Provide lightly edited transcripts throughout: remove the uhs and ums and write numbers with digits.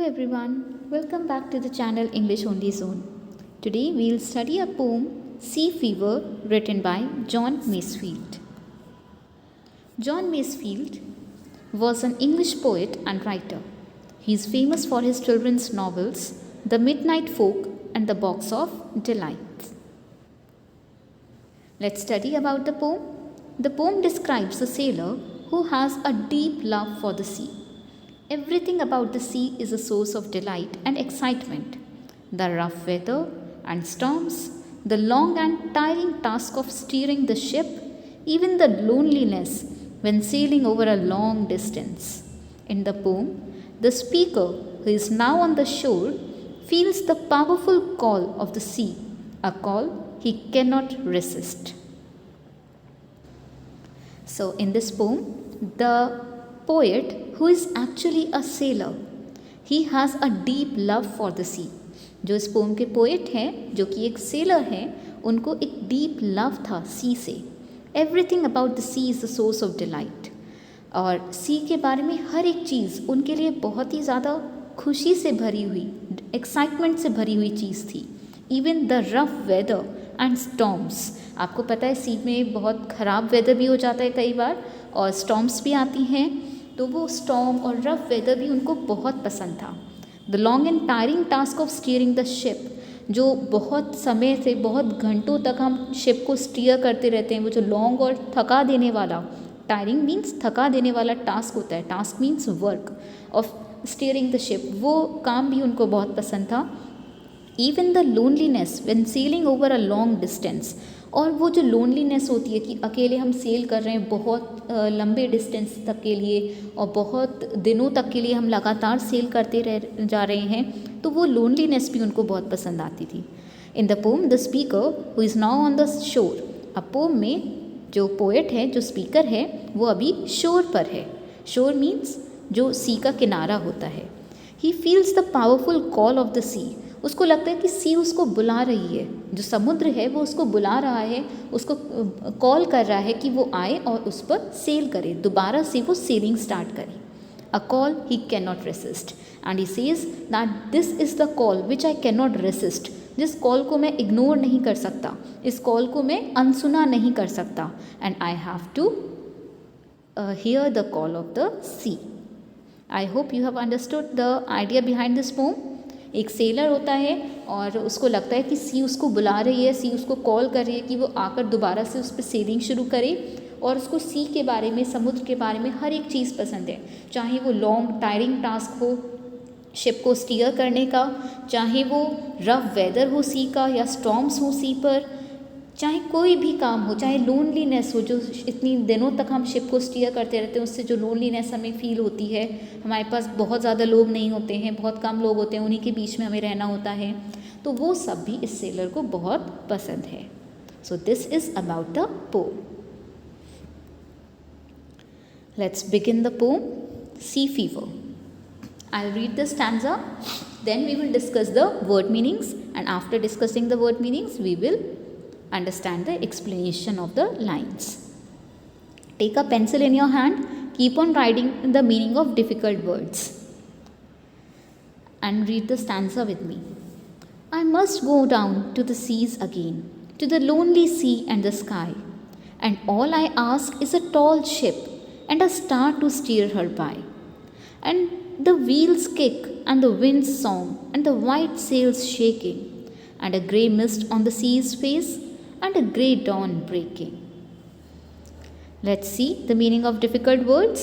everyone, welcome back to the channel English Only Zone. Today we'll study a poem Sea Fever written by John Masefield. John Masefield was an English poet and writer. He is famous for his children's novels The Midnight Folk and The Box of Delights. Let's study about the poem. The poem describes a sailor who has a deep love for the sea. Everything about the sea is a source of delight and excitement. The rough weather and storms, the long and tiring task of steering the ship, even the loneliness when sailing over a long distance. In the poem, the speaker, who is now on the shore, feels the powerful call of the sea, a call he cannot resist. So, in this poem, the poet, who is actually a sailor, he has a deep love for the sea. जो इस pome के poet हैं, जो कि एक seller हैं, उनको एक डीप लव था सी से. Everything about the sea is the source of delight. और सी के बारे में हर एक चीज़ उनके लिए बहुत ही ज़्यादा खुशी से भरी हुई, एक्साइटमेंट से भरी हुई चीज़ थी. Even the rough weather and storms. आपको पता है सी में बहुत ख़राब वेदर भी हो जाता है कई बार, और स्टॉर्म्स भी आती हैं, तो वो स्टॉर्म और रफ वेदर भी उनको बहुत पसंद था. The long and tiring task of steering the ship, जो बहुत समय से बहुत घंटों तक हम शिप को स्टीयर करते रहते हैं, वो जो लॉन्ग और थका देने वाला, टायरिंग मीन्स थका देने वाला टास्क होता है, task means work of steering the ship, वो काम भी उनको बहुत पसंद था. Even the loneliness when selling over a long distance, और वो जो लोनलीनेस होती है कि अकेले हम सेल कर रहे हैं बहुत लंबे डिस्टेंस तक के लिए और बहुत दिनों तक के लिए हम लगातार सेल करते जा रहे हैं, तो वो लोनलीनेस भी उनको बहुत पसंद आती थी. In the pome the speaker who is now on the shore. अब पोम में जो पोएट है, जो स्पीकर है, वो अभी शोर पर है. शोर मीन्स जो सी का किनारा होता है. He feels the powerful call of the sea. उसको लगता है कि सी उसको बुला रही है, जो समुद्र है वो उसको बुला रहा है, उसको कॉल कर रहा है कि वो आए और उस पर सेल करे, दोबारा से वो सेलिंग स्टार्ट करे. A call he can not resist and he says that this is the call which I can not resist. जिस कॉल को मैं इग्नोर नहीं कर सकता, इस कॉल को मैं अनसुना नहीं कर सकता. And I have to hear the call of the sea. I hope you have understood the idea behind this poem. एक सेलर होता है और उसको लगता है कि सी उसको बुला रही है, सी उसको कॉल कर रही है कि वो आकर दोबारा से उस पर सेलिंग शुरू करे, और उसको सी के बारे में, समुद्र के बारे में हर एक चीज़ पसंद है. चाहे वो लॉन्ग टायरिंग टास्क हो शिप को स्टीयर करने का, चाहे वो रफ वेदर हो सी का या स्टॉर्म्स हो सी पर, चाहे कोई भी काम हो, चाहे लोनलीनेस हो, जो इतनी दिनों तक हम शिप को स्टीयर करते रहते हैं, उससे जो लोनलीनेस हमें फील होती है, हमारे पास बहुत ज़्यादा लोग नहीं होते हैं, बहुत कम लोग होते हैं, उन्हीं के बीच में हमें रहना होता है, तो वो सब भी इस सेलर को बहुत पसंद है. So this is about the poem. Let's begin the poem sea fever. I'll read the stanza, then we will discuss the word meanings, and after discussing the word meanings, we will understand the explanation of the lines. Take a pencil in your hand, keep on writing the meaning of difficult words, and read the stanza with me. I must go down to the seas again, to the lonely sea and the sky, and all I ask is a tall ship and a star to steer her by, and the wheels kick and the wind's song and the white sails shaking, and a grey mist on the sea's face and a grey dawn breaking. Let's see the meaning of difficult words.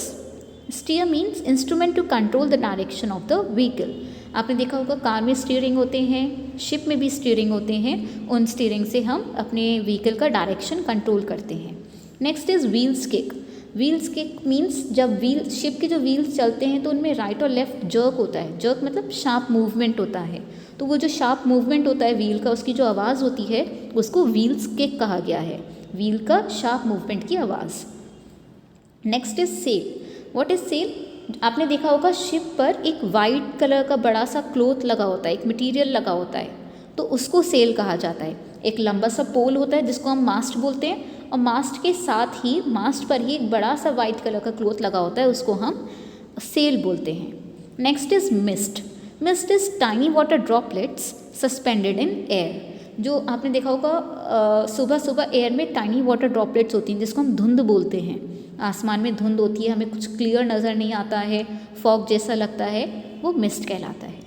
Steer means instrument to control the direction of the vehicle. आपने देखा होगा car में steering होते हैं, ship में भी steering होते हैं, उन स्टीयरिंग से हम अपने व्हीकल का डायरेक्शन कंट्रोल करते हैं. Next is wheels kick. Wheels kick means जब व्हील शिप के जो व्हील्स चलते हैं तो उनमें राइट और लेफ़्ट जर्क होता है. जर्क मतलब शार्प मूवमेंट होता है, तो वो जो शार्प मूवमेंट होता है व्हील का, उसकी जो आवाज़ होती है उसको व्हील्स किक कहा गया है. व्हील का शार्प मूवमेंट की आवाज़. Next is sail. What is sail? आपने देखा होगा शिप पर एक वाइट कलर का बड़ा सा क्लोथ लगा होता है, एक मटीरियल लगा होता है, तो उसको सेल कहा जाता है. एक लंबा सा पोल होता है जिसको हम मास्ट बोलते हैं, और मास्ट के साथ ही, मास्ट पर ही एक बड़ा सा वाइट कलर का क्लोथ लगा होता है, उसको हम सेल बोलते हैं. Next is mist. Mist is tiny water droplets suspended in air. जो आपने देखा होगा सुबह सुबह एयर में टाइनी वाटर ड्रॉपलेट्स होती हैं जिसको हम धुंध बोलते हैं। आसमान में धुंध होती है, हमें कुछ क्लियर नज़र नहीं आता है, फॉग जैसा लगता है, वो मिस्ट कहलाता है।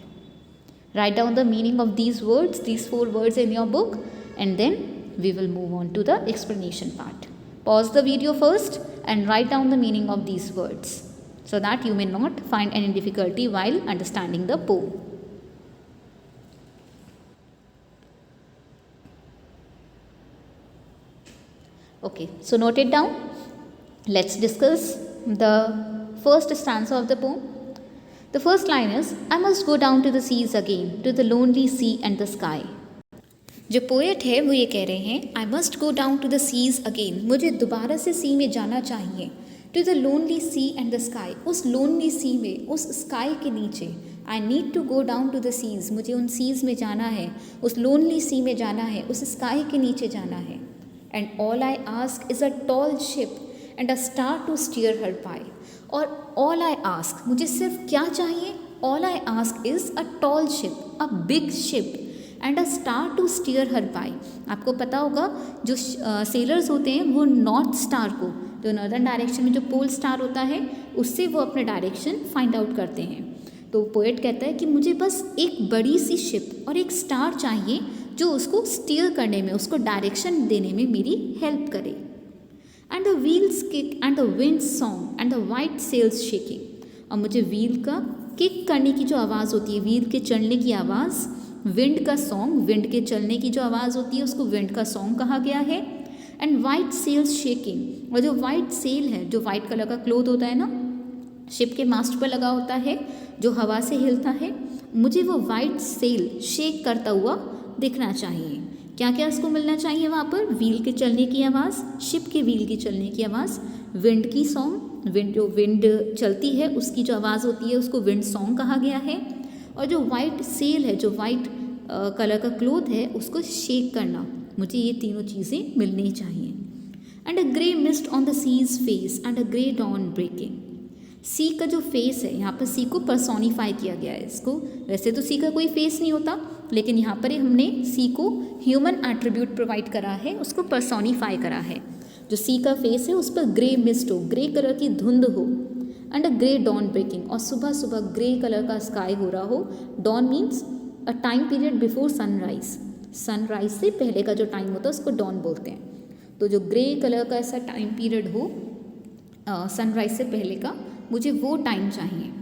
Write down the meaning of these words, these 4 words in your book, and then we will move on to the explanation part. Pause the video first and write down the meaning of these words so that you may not find any difficulty while understanding the poem. Okay, so note it down. Let's discuss the first stanza of the poem. The first line is, I must go down to the seas again, to the lonely sea and the sky. जो poet है वो ये कह रहे हैं, I must go down to the seas again, मुझे दोबारा से सी में जाना चाहिए, to the lonely sea and the sky, उस लोनली सी में, उस स्काई के नीचे। I need to go down to the seas, मुझे उन सीज में जाना है, उस लोनली सी में जाना है, उस स्काई के नीचे जाना है। And all I ask is a tall ship and a star to steer her by. और ऑल आई आस्क, मुझे सिर्फ क्या चाहिए? All I ask is a tall ship, a big ship, and a star to steer her by. आपको पता होगा जो sellers होते हैं वो नॉर्थ स्टार को, जो नॉर्दर्न डायरेक्शन में जो पोल स्टार होता है उससे वो अपने डायरेक्शन फाइंड आउट करते हैं। तो पोएट कहता है कि मुझे बस एक बड़ी सी शिप और एक स्टार चाहिए जो उसको स्टीयर करने में, उसको डायरेक्शन देने में मेरी हेल्प करे। And the wheels kick and the wind song and the white cells shaking. और मुझे व्हील का किक करने की जो आवाज़ होती है, व्हील के चलने की आवाज़, विंड का सॉन्ग, विंड के चलने की जो आवाज़ होती है उसको विंड का सॉन्ग कहा गया है। एंड वाइट सेल्स शेकिंग, और जो वाइट सेल है, जो वाइट कलर का क्लोथ होता है ना, शिप के मास्ट पर लगा होता है, जो हवा से हिलता है, मुझे वो वाइट सेल शेक करता हुआ दिखना चाहिए। क्या क्या उसको मिलना चाहिए वहाँ पर? व्हील के चलने की आवाज़, शिप के व्हील की चलने की आवाज़, विंड की सॉन्ग, विंड जो विंड चलती है उसकी जो आवाज़ होती है उसको विंड सॉन्ग कहा गया है। और जो वाइट सेल है, जो वाइट कलर का क्लोथ है, उसको शेक करना, मुझे ये तीनों चीज़ें मिलनी चाहिए। And a grey mist on the sea's face and a grey dawn breaking. Sea का जो फेस है, यहाँ पर सी को पर्सोनीफाई किया गया है। इसको वैसे तो सी का कोई फेस नहीं होता, लेकिन यहाँ पर हमने सी को ह्यूमन एट्रीब्यूट प्रोवाइड करा है, उसको पर्सोनीफाई करा है। जो सी का फेस है उस पर ग्रे मिस्ट हो, ग्रे कलर की धुंध हो, and a grey dawn breaking, और सुबह सुबह ग्रे कलर का स्काई हो रहा हो। Dawn means a time period before sunrise, sunrise से पहले का जो टाइम होता है उसको डॉन बोलते हैं। तो जो ग्रे कलर का ऐसा टाइम पीरियड हो सनराइज से पहले का, मुझे वो टाइम चाहिए।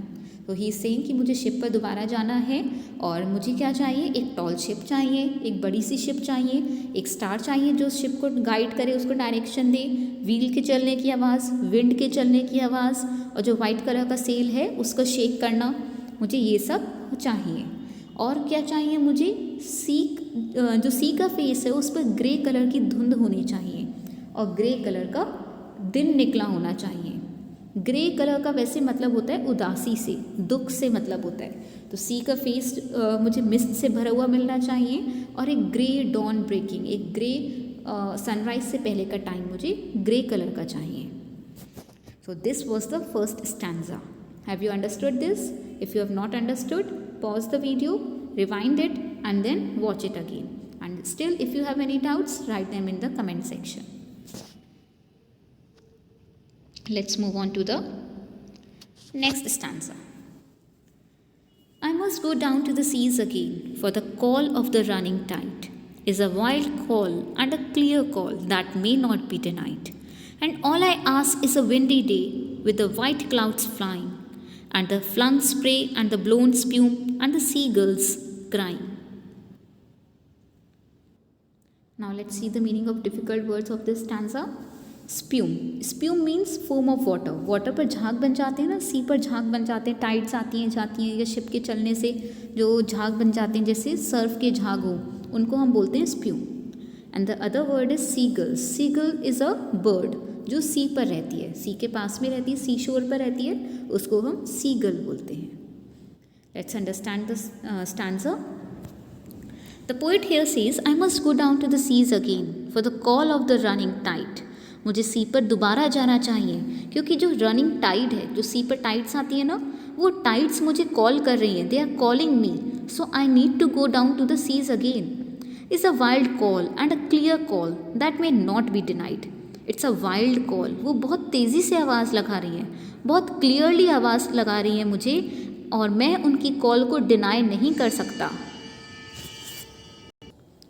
तो ही सेइंग कि मुझे शिप पर दोबारा जाना है, और मुझे क्या चाहिए? एक टॉल शिप चाहिए, एक बड़ी सी शिप चाहिए, एक स्टार चाहिए जो शिप को गाइड करे, उसको डायरेक्शन दे, व्हील के चलने की आवाज़, विंड के चलने की आवाज़, और जो वाइट कलर का सेल है उसको शेक करना, मुझे ये सब चाहिए। और क्या चाहिए मुझे? जो सी का फेस है उस पर ग्रे कलर की धुंध होनी चाहिए, और ग्रे कलर का दिन निकला होना चाहिए। ग्रे कलर का वैसे मतलब होता है उदासी से, दुख से मतलब होता है। तो सी का फेस मुझे मिस्ट से भरा हुआ मिलना चाहिए, और एक ग्रे डॉन ब्रेकिंग, एक ग्रे सनराइज से पहले का टाइम मुझे ग्रे कलर का चाहिए। So this was the first stanza. Have you understood this? If you have not understood, pause the video, rewind it, and then watch it again. And still, if you have any doubts, write them in the comment section. Let's move on to the next stanza. I must go down to the seas again, for the call of the running tide is a wild call and a clear call that may not be denied. And all I ask is a windy day with the white clouds flying, and the flung spray and the blown spume and the seagulls crying. Now let's see the meaning of difficult words of this stanza. Spume. Spume means foam of water. Water पर झाग बन जाते हैं ना, सी पर झाग बन जाते हैं, टाइड्स आती हैं जाती हैं, या शिप के चलने से जो झाग बन जाते हैं, जैसे सर्फ के झाग हो, उनको हम बोलते हैं spume. And the other word is seagull. Seagull is a bird जो सी पर रहती है, सी के पास में रहती है, सी शोर पर रहती है, उसको हम सीगल बोलते हैं। Let's understand the stanza. The poet here says, I must go down to the seas again for the call of the running tide. मुझे सी पर दोबारा जाना चाहिए, क्योंकि जो रनिंग टाइड है, जो सी पर टाइड्स आती है ना, वो टाइड्स मुझे कॉल कर रही हैं, they are calling me, so I need to go down to the seas again. Is a wild call and a clear call that may not be denied. It's a wild call, वो बहुत तेज़ी से आवाज़ लगा रही हैं, बहुत clearly आवाज़ लगा रही हैं मुझे, और मैं उनकी कॉल को डिनाई नहीं कर सकता,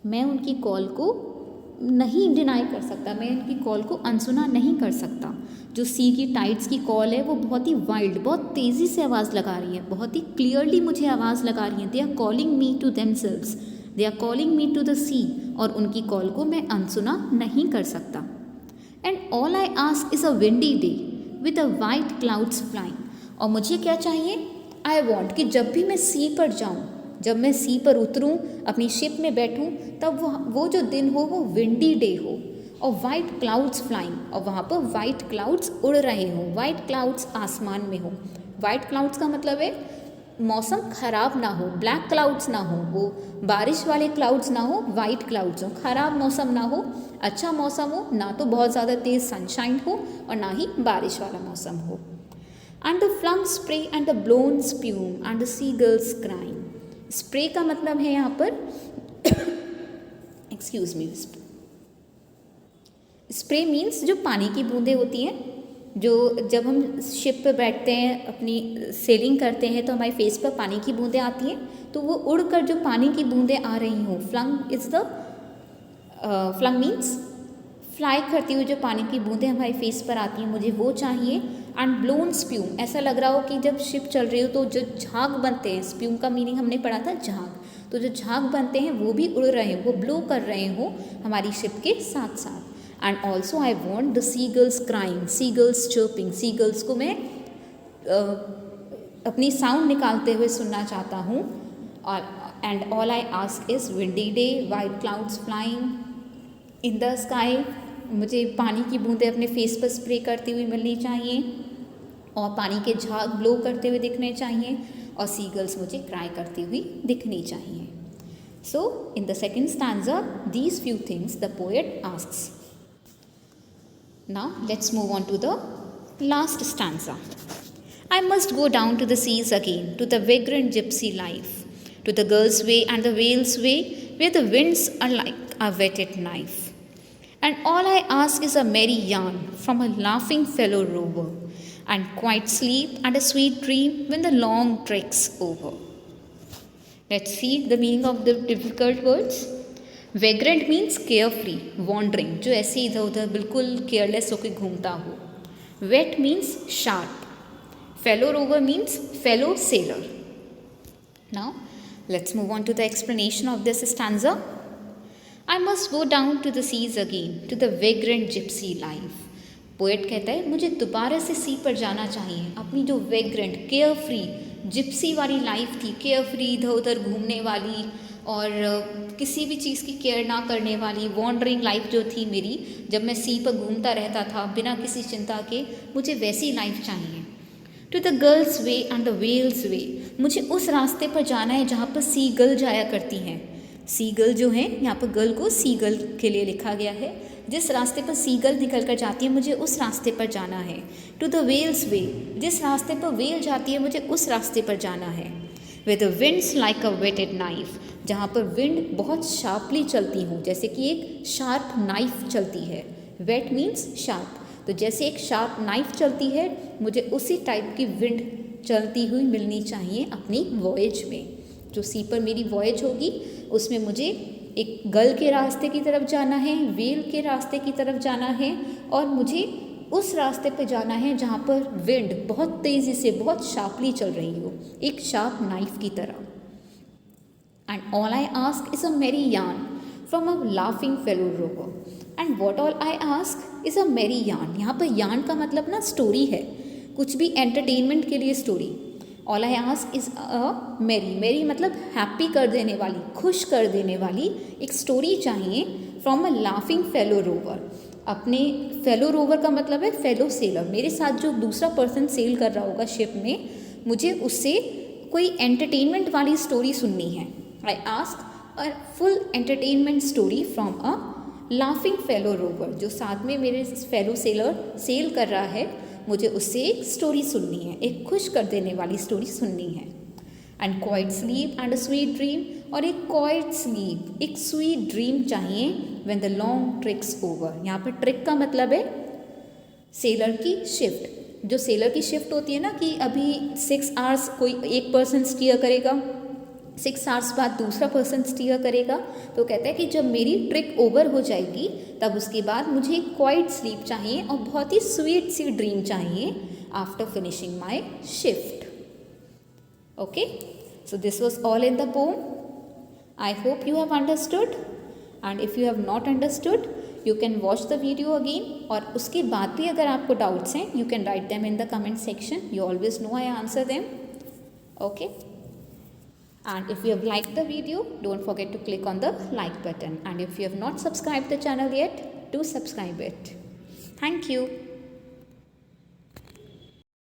मैं उनकी कॉल को नहीं डिनाई कर सकता, मैं उनकी कॉल को अनसुना नहीं कर सकता। जो सी की टाइड्स की कॉल है वो बहुत ही वाइल्ड, बहुत तेज़ी से आवाज़ लगा रही है, बहुत ही क्लियरली मुझे आवाज़ लगा रही है। They are calling me to themselves, they are calling me to the sea, और उनकी कॉल को मैं अनसुना नहीं कर सकता। And all I ask is a windy day with a white clouds flying. और मुझे क्या चाहिए? आई वॉन्ट कि जब भी मैं सी पर जाऊँ, जब मैं सी पर उतरूँ, अपनी शिप में बैठूँ, तब वो जो दिन हो वो विंडी डे हो और वाइट क्लाउड्स फ्लाइंग, और वहाँ पर वाइट क्लाउड्स उड़ रहे हों, वाइट क्लाउड्स आसमान में हो। वाइट क्लाउड्स का मतलब है मौसम ख़राब ना हो, ब्लैक क्लाउड्स ना हो, वो बारिश वाले क्लाउड्स ना हो, वाइट क्लाउड्स हो, ख़राब मौसम ना हो, अच्छा मौसम हो, ना तो बहुत ज़्यादा तेज़ सनशाइन हो और ना ही बारिश वाला मौसम हो। And the flung spray and the blown spume and the seagulls crying. Spray का मतलब है यहाँ पर एक्सक्यूज मी, स्प्रे मीन्स जो पानी की बूंदें होती हैं, जो जब हम शिप पे बैठते हैं, अपनी सेलिंग करते हैं, तो हमारे फेस पर पानी की बूंदें आती हैं, तो वो उड़कर जो पानी की बूंदें आ रही हों, flung is the flung means fly करती हुई जो पानी की बूंदें हमारे फेस पर आती हैं, मुझे वो चाहिए। एंड ब्लोन स्प्यूम, ऐसा लग रहा हो कि जब शिप चल रही हो तो जो झाग बनते हैं, स्प्यूम का मीनिंग हमने पढ़ा था झाग, तो जो झाग बनते हैं वो भी उड़ रहे हैं, वो ब्लो कर रहे हो हमारी शिप के साथ साथ। And also I want the seagulls crying, seagulls chirping, seagulls को मैं अपनी साउंड निकालते हुए सुनना चाहता हूँ। और and all I ask is windy day, white clouds flying in the sky, मुझे पानी की बूंदें अपने फेस पर स्प्रे करती हुई मिलनी चाहिए और पानी के झाग ब्लो करते हुए दिखने चाहिए और सीगल्स मुझे क्राई करती हुई दिखनी चाहिए। So in the second stanza these few things the poet asks. Now let's move on to the last stanza. I must go down to the seas again, to the vagrant gypsy life, to the girl's way and the whale's way, where the winds are like a whetted knife. And all I ask is a merry yarn from a laughing fellow rover, and quiet sleep and a sweet dream when the long trek's over. Let's see the meaning of the difficult words. Vagrant means carefree, wandering, जो ऐसे इधर उधर बिल्कुल careless होकर घूमता हो. Wet means sharp. Fellow rover means fellow sailor. Now, let's move on to the explanation of this stanza. I must go down to the seas again, to the vagrant gypsy life. Poet कहता है मुझे दोबारा से सी पर जाना चाहिए, अपनी जो वेग्रेंट केयर फ्री जिप्सी वाली लाइफ थी, केयर फ्री इधर उधर घूमने वाली और किसी भी चीज़ की केयर ना करने वाली वॉन्डरिंग लाइफ जो थी मेरी, जब मैं सी पर घूमता रहता था बिना किसी चिंता के, मुझे वैसी लाइफ चाहिए। To the gull's way and the whale's way, मुझे उस रास्ते पर जाना है जहाँ पर सी गर्ल जाया करती हैं। सी गर्ल जो है, यहाँ पर गर्ल को सी गर्ल के लिए लिखा गया है, जिस रास्ते पर सी गर्ल निकल कर जाती है मुझे उस रास्ते पर जाना है। टू द वेल्स वे, जिस रास्ते पर वेल जाती है मुझे उस रास्ते पर जाना है। With the winds like a whetted knife, जहाँ पर विंड बहुत शार्पली चलती हो, जैसे कि एक शार्प नाइफ चलती है। वेट मीन्स शार्प, तो जैसे एक शार्प नाइफ चलती है मुझे उसी टाइप की विंड चलती हुई मिलनी चाहिए अपनी वॉयज में। जो सी पर मेरी वॉयज होगी उसमें मुझे एक गर्ल के रास्ते की तरफ जाना है, वेल के रास्ते की तरफ जाना है और मुझे उस रास्ते पे जाना है जहाँ पर विंड बहुत तेज़ी से बहुत शार्पली चल रही हो, एक शार्प नाइफ की तरह। And all I ask is a merry yarn from a laughing fellow rover. And what all I ask is a merry yarn, यहाँ पर यार्न का मतलब ना स्टोरी है, कुछ भी एंटरटेनमेंट के लिए story. All I ask is a मेरी, मेरी मतलब हैप्पी कर देने वाली, खुश कर देने वाली एक स्टोरी चाहिए from a laughing fellow rover. अपने फेलो रोवर का मतलब है फेलो सेलर, मेरे साथ जो दूसरा पर्सन सेल कर रहा होगा शिप में, मुझे उससे कोई एंटरटेनमेंट वाली स्टोरी सुननी है। I ask a full entertainment story from a laughing fellow rover, जो साथ में मेरे फेलो सेलर सेल कर रहा है मुझे उससे एक स्टोरी सुननी है, एक खुश कर देने वाली स्टोरी सुननी है। And quite sleep and a sweet dream, और एक क्वाइट स्लीप, एक स्वीट ड्रीम चाहिए when the long tricks over. यहाँ पर ट्रिक का मतलब है सेलर की शिफ्ट। जो सेलर की शिफ्ट होती है ना कि अभी 6 आवर्स कोई एक पर्सन स्टीयर करेगा, 6 आवर्स बाद दूसरा पर्सन स्टीयर करेगा, तो कहता है कि जब मेरी ट्रिक ओवर हो जाएगी तब उसके बाद मुझे एक क्वाइट स्लीप चाहिए और बहुत ही स्वीट सी ड्रीम चाहिए after finishing my shift. Okay, so this was all in the poem. I hope you have understood, and if you have not understood you can watch the video again, और उसके बाद भी अगर आपको doubts हैं you can write them in the comment section. You always know I answer them. Okay, and if you have liked the video, don't forget to click on the like button, and if you have not subscribed the channel yet, do subscribe it. Thank you.